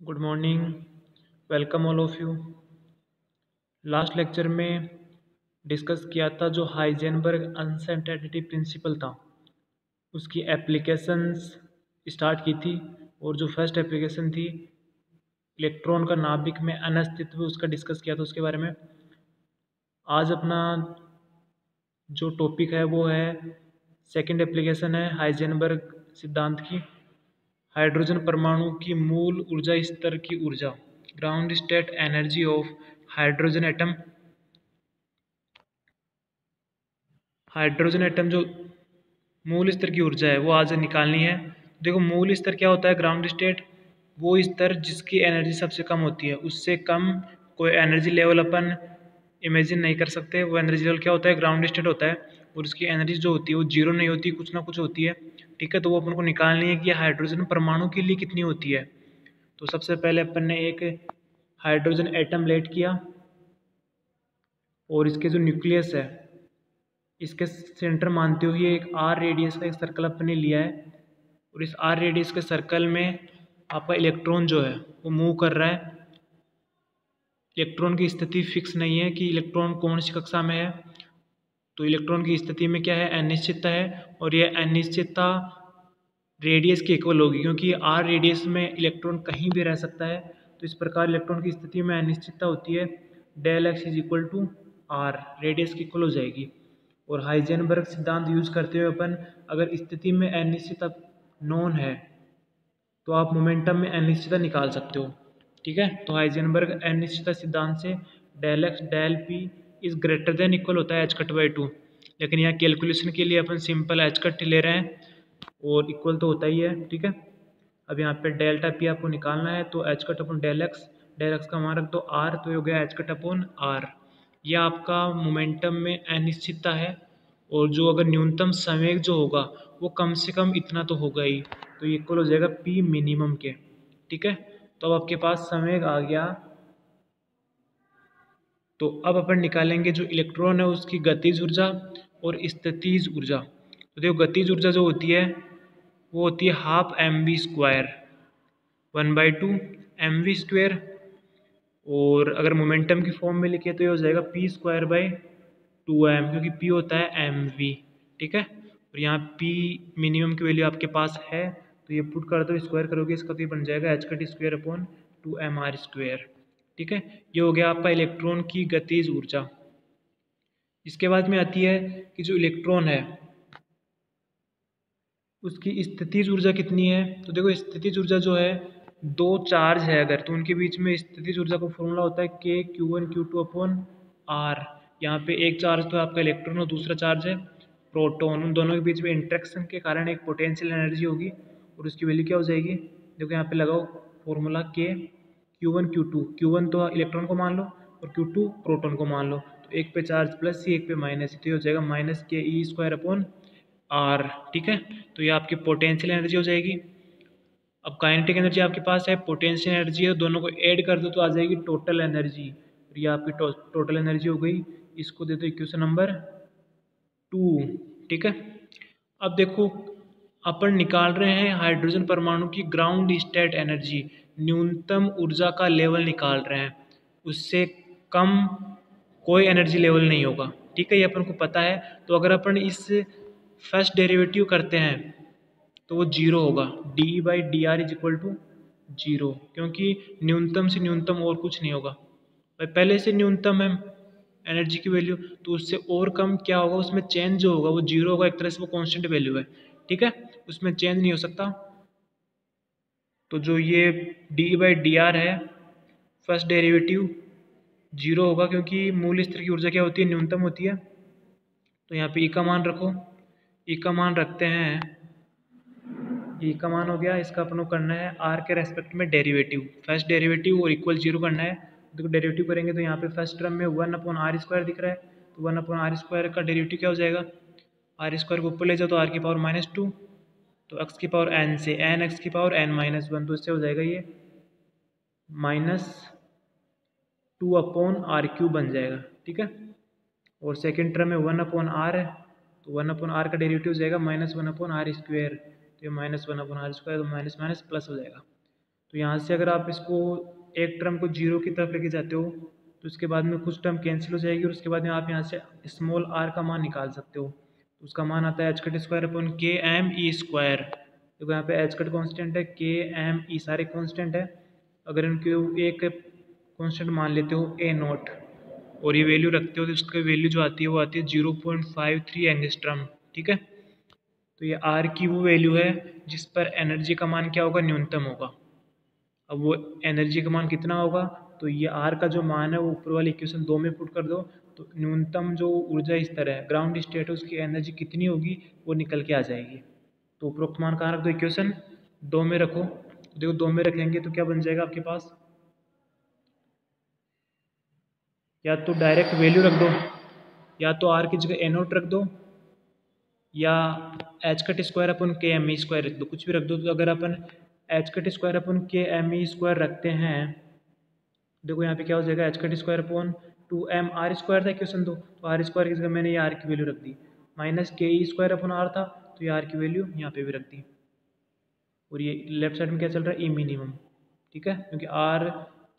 Good morning. Welcome all of you. Last lecture में discuss किया था जो हाइजेनबर्ग अनसर्टेनिटी प्रिंसिपल था, उसकी एप्लीकेशंस स्टार्ट की थी। और जो फर्स्ट एप्लीकेशन थी इलेक्ट्रॉन का नाभिक में अनस्तित्व, उसका डिस्कस किया था उसके बारे में। आज अपना जो टॉपिक है वो है सेकंड एप्लीकेशन है हाइजेनबर्ग सिद्धांत की। हाइड्रोजन परमाणु की मूल ऊर्जा स्तर की ऊर्जा, ground state energy of hydrogen atom. Hydrogen atom जो मूल स्तर की ऊर्जा है वो आज निकालनी है। देखो, मूल स्तर क्या होता है? ग्राउंड स्टेट वो स्तर जिसकी एनर्जी सबसे कम होती है, उससे कम कोई एनर्जी लेवल अपन इमेजिन नहीं कर सकते। वो एनर्जी लेवल क्या होता है? ग्राउंड स्टेट होता है। और उसकी एनर्जी जो होती है वो जीरो नहीं होती, कुछ ना कुछ होती है। ठीक है, तो वो अपन को निकालनी है कि हाइड्रोजन परमाणु के लिए कितनी होती है। तो सबसे पहले अपन ने एक हाइड्रोजन एटम लेट किया और इसके जो न्यूक्लियस है, इसके सेंटर मानते हुए एक आर रेडियस का एक सर्कल अपन ने लिया है। और इस आर रेडियस के सर्कल में आपका इलेक्ट्रॉन जो है वो मूव कर रहा है। इलेक्ट्रॉन की स्थिति फिक्स नहीं है कि इलेक्ट्रॉन कौन सी कक्षा में है। तो इलेक्ट्रॉन की स्थिति में क्या है? अनिश्चितता है। और यह अनिश्चितता रेडियस की इक्वल होगी, क्योंकि आर रेडियस में इलेक्ट्रॉन कहीं भी रह सकता है। तो इस प्रकार इलेक्ट्रॉन की स्थिति में अनिश्चितता होती है। Del X is equal to R, radius की इक्वल हो जाएगी। और हाइजेनबर्ग सिद्धांत यूज करते हुए अपन अगर स्थिति में अनिश्चितता नॉन है तो आप मोमेंटम में अनिश्चितता निकाल सकते हो। ठीक है, तो हाइजेनबर्ग अनिश्चितता सिद्धांत से del X del P is greater than equal होता है एच कट बाई टू। लेकिन यहाँ कैलकुलेशन के लिए अपन सिंपल एच कट ले रहे हैं और इक्वल तो होता ही है। ठीक है, अब यहाँ पे डेल्टा पी आपको निकालना है, तो H cut upon del X का मान रख दो आर, तो ये हो गया एच कट अपॉन आर। यह आपका मोमेंटम में अनिश्चितता है। और जो अगर न्यूनतम संवेग जो होगा वो कम से कम इतना तो होगा ही, तो ये इक्वल हो जाएगा पी मिनिमम के। ठीक है, तो अब आपके पास संवेग आ गया। तो अब अपन निकालेंगे जो इलेक्ट्रॉन है उसकी गतिज ऊर्जा और स्थितिज ऊर्जा। तो देखो, गतिज ऊर्जा जो होती है वो होती है half M V square, 1/2 M V square. और अगर मोमेंटम की फॉर्म में लिखे तो ये हो जाएगा पी स्क्वायर बाई 2m, क्योंकि p होता है एम वी। ठीक है, और यहाँ p मिनिमम की वैल्यू आपके पास है, तो ये पुट कर दो, स्क्वायर करोगे इसका तो ये बन जाएगा H cut square upon 2mr square. ठीक है, ये हो गया आपका इलेक्ट्रॉन की गतिज ऊर्जा। इसके बाद में आती है कि जो इलेक्ट्रॉन है उसकी स्थितिज ऊर्जा कितनी है। तो देखो, स्थितिज ऊर्जा जो है, दो चार्ज है अगर तो उनके बीच में स्थितिज ऊर्जा का फॉर्मूला होता है K Q one Q two upon R. यहाँ पे एक चार्ज तो आपका इलेक्ट्रॉन और दूसरा चार्ज है प्रोटॉन। उन दोनों के बीच में इंट्रैक्शन के कारण एक पोटेंशियल एनर्जी होगी और उसकी वैल्यू क्या हो जाएगी? देखो यहाँ पे लगाओ formula K Q one Q two. Q one तो इलेक्ट्रॉन को मान लो और क्यू टू प्रोटॉन को मान लो। तो एक पे चार्ज प्लस सी, एक पे माइनस सी, तो ये हो जाएगा माइनस के ई स्क्वायर अपॉन आर। ठीक है, तो ये आपकी पोटेंशियल एनर्जी हो जाएगी। अब काइनेटिक एनर्जी आपके पास है, पोटेंशियल एनर्जी है, दोनों को ऐड कर दो तो आ जाएगी टोटल एनर्जी। और ये आपकी टोटल एनर्जी हो गई। इसको दे दो इक्वेशन नंबर 2। ठीक है, अब देखो, अपन निकाल रहे हैं हाइड्रोजन परमाणु की ग्राउंड स्टेट एनर्जी, न्यूनतम ऊर्जा का लेवल निकाल रहे हैं। उससे कम कोई एनर्जी लेवल नहीं होगा। ठीक है, ये अपन को पता है। तो अगर अपन इस फर्स्ट डेरिवेटिव करते हैं तो वो जीरो होगा। D by D R is equal to zero, क्योंकि न्यूनतम से न्यूनतम और कुछ नहीं होगा भाई। पहले से न्यूनतम है एनर्जी की वैल्यू, तो उससे और कम क्या होगा? उसमें चेंज जो होगा वो जीरो होगा। एक तरह से वो कांस्टेंट वैल्यू है। ठीक है, उसमें चेंज नहीं हो सकता। तो जो ये डी बाई डी आर है, फर्स्ट डेरिवेटिव जीरो होगा, क्योंकि मूल स्तर की ऊर्जा क्या होती है? न्यूनतम होती है। तो यहाँ पे ई का मान रखो, ई का मान रखते हैं, ई का मान हो गया। इसका अपन को करना है आर के रेस्पेक्ट में डेरिवेटिव, फर्स्ट डेरिवेटिव और इक्वल जीरो करना है। देखो, डेरिवेटिव करेंगे तो यहाँ पे फर्स्ट टर्म में 1/r² दिख रहा है, तो 1/r² का डेरिवेटिव क्या हो जाएगा? आर स्क्वायर को ऊपर ले जाओ तो आर की पावर -2, तो एक्स की पावर एन से एन एक्स की पावर n-1, तो इससे हो जाएगा ये -2/r³ बन जाएगा। ठीक है, और सेकेंड टर्म में 1/r है, तो 1/r का डेरिवेटिव हो जाएगा -1/r²। तो ये -1/r², तो माइनस माइनस प्लस हो जाएगा। तो यहाँ से अगर आप इसको एक टर्म को जीरो की तरफ लेके जाते हो तो उसके बाद में कुछ टर्म कैंसिल हो जाएगी और उसके बाद में आप यहाँ से स्मॉल आर का मान निकाल सकते हो। तो उसका मान आता है एच कट स्क्वायर अपॉन के एम ई स्क्वायर। देखो यहाँ पे एच कट कॉन्स्टेंट है, के एम ई सारे कॉन्स्टेंट है। अगर इनको एक कॉन्स्टेंट मान लेते हो ए नॉट और ये वैल्यू रखते हो तो उसकी वैल्यू जो आती है वो आती है 0.53 एंगस्ट्रम। ठीक है, तो ये आर की वो वैल्यू है जिस पर एनर्जी का मान क्या होगा, न्यूनतम होगा। अब वो एनर्जी का मान कितना होगा, तो ये आर का जो मान है वो ऊपर वाली इक्वेशन 2 में पुट कर दो तो न्यूनतम जो ऊर्जा स्तर है ग्राउंड स्टेट है उसकी एनर्जी कितनी होगी वो निकल के आ जाएगी। तो उपरोक्त मान कहाँ रख दो, इक्वेशन 2 में रखो। तो देखो 2 में रखेंगे तो क्या बन जाएगा आपके पास, या तो डायरेक्ट वैल्यू रख दो या तो आर की जगह ए नोट रख दो या एच कट स्क्वायर अपन के एम ई स्क्वायर रख दो, कुछ भी रख दो। तो अगर अपन एच कट स्क्वायर अपन के एम ई स्क्वायर रखते हैं, देखो यहाँ पे क्या हो जाएगा, H cut square upon 2m R square था क्वेश्चन दो, तो आर स्क्वायर की जगह मैंने ये आर की वैल्यू रख दी, माइनस के ई स्क्वायर अपॉन आर था तो ये आर की वैल्यू यहाँ पे भी रख दी। और ये लेफ्ट साइड में क्या चल रहा है, ई मिनिमम। ठीक है, क्योंकि आर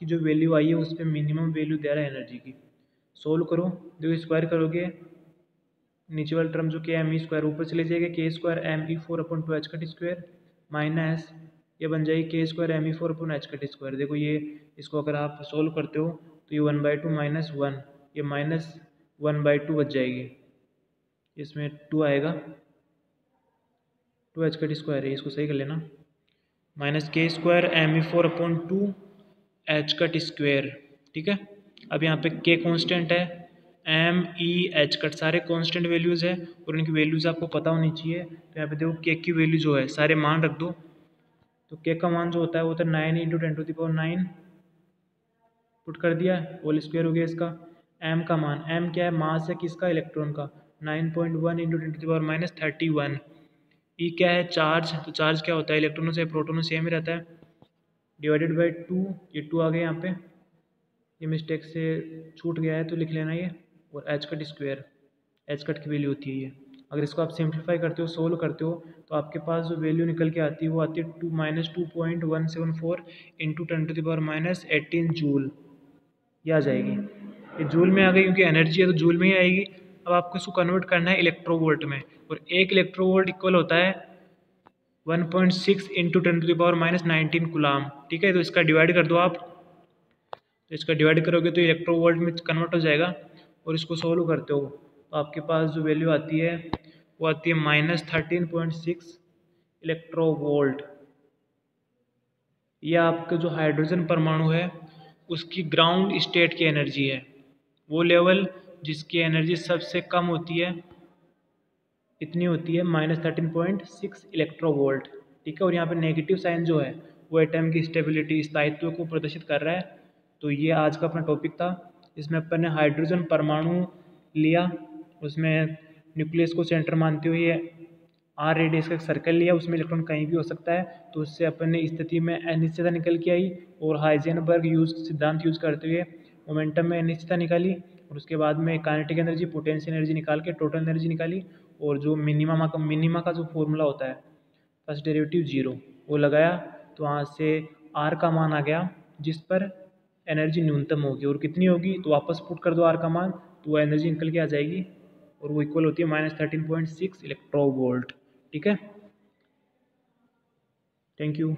की जो वैल्यू आई है उस पर मिनिमम वैल्यू दे रहा है एनर्जी की। सोल्व करो, देखो स्क्वायर करोगे नीचे वाला टर्म जो के एम ई स्क्वायर ऊपर चले जाएगा, K square M E 4 upon 2 H cut square minus ये बन जाएगी K square M E 4 upon H cut square. देखो ये इसको अगर आप सोल्व करते हो तो ये 1/2 माइनस 1, ये माइनस 1/2 बच जाएगी, इसमें 2 आएगा, 2 एच कट स्क्वायर है, इसको सही कर लेना, minus K square M E 4 upon 2 H cut square. ठीक है, अब यहाँ पे के कॉन्स्टेंट है, एम ई एच कट सारे कांस्टेंट वैल्यूज़ है और इनकी वैल्यूज़ आपको पता होनी चाहिए। तो यहाँ पे देखो के की वैल्यू जो है सारे मान रख दो, तो के का मान जो होता है वो होता है 9 × 10⁹ पुट कर दिया, होल स्क्वायर हो गया इसका। एम का मान, एम क्या है, मास है किसका, इलेक्ट्रॉन का, 9.1 × 10⁻31। ई क्या है, चार्ज, तो चार्ज क्या होता है, इलेक्ट्रॉनों से प्रोटोनों सेम ही रहता है, डिवाइडेड बाई 2, ये 2 आ गया यहाँ पे, ये मिस्टेक से छूट गया है तो लिख लेना ये, और H cut square, H cut की वैल्यू होती है ये। अगर इसको आप सिंप्लीफाई करते हो, सोल्व करते हो तो आपके पास जो वैल्यू निकल के आती है वो आती है 2-2.174 × 10⁻18 जूल, ये आ जाएगी। ये जूल में आ गई क्योंकि एनर्जी है तो जूल में ही आएगी। अब आपको इसको कन्वर्ट करना है इलेक्ट्रोवोल्ट में, और एक इलेक्ट्रोवोल्ट इक्वल होता है 1.6 × 10⁻19 कूलाम। ठीक है, तो इसका डिवाइड कर दो आप, तो इसका डिवाइड करोगे तो इलेक्ट्रोवोल्ट में कन्वर्ट हो जाएगा। और इसको सोल्व करते हो तो आपके पास जो वैल्यू आती है वो आती है -13.6 इलेक्ट्रोवोल्ट। यह आपका जो हाइड्रोजन परमाणु है उसकी ग्राउंड स्टेट की एनर्जी है, वो लेवल जिसकी एनर्जी सबसे कम होती है इतनी होती है -13.6 इलेक्ट्रोवोल्ट। ठीक है, और यहाँ पे नेगेटिव साइन जो है वो एटम की स्टेबिलिटी, स्थायित्व को प्रदर्शित कर रहा है। तो ये आज का अपना टॉपिक था, इसमें अपन ने हाइड्रोजन परमाणु लिया, उसमें न्यूक्लियस को सेंटर मानते हुए आर रेडियस का एक सर्कल लिया, उसमें इलेक्ट्रॉन कहीं भी हो सकता है, तो उससे अपन ने स्थिति में अनिश्चितता निकल के आई, और हाइजेनबर्ग सिद्धांत यूज करते हुए मोमेंटम में अनिश्चितता निकाली, और उसके बाद में काइनेटिक एनर्जी, पोटेंशियल एनर्जी निकाल के टोटल एनर्जी निकाली, और जो मिनिमा का जो फॉर्मूला होता है फर्स्ट डेरिवेटिव 0 वो लगाया, तो वहाँ से आर का मान आ गया जिस पर एनर्जी न्यूनतम होगी, और कितनी होगी तो वापस पुट कर दो आर का मान, तो वो एनर्जी निकल के आ जाएगी, और वो इक्वल होती है -13.6 इलेक्ट्रोवोल्ट। ठीक है, थैंक यू।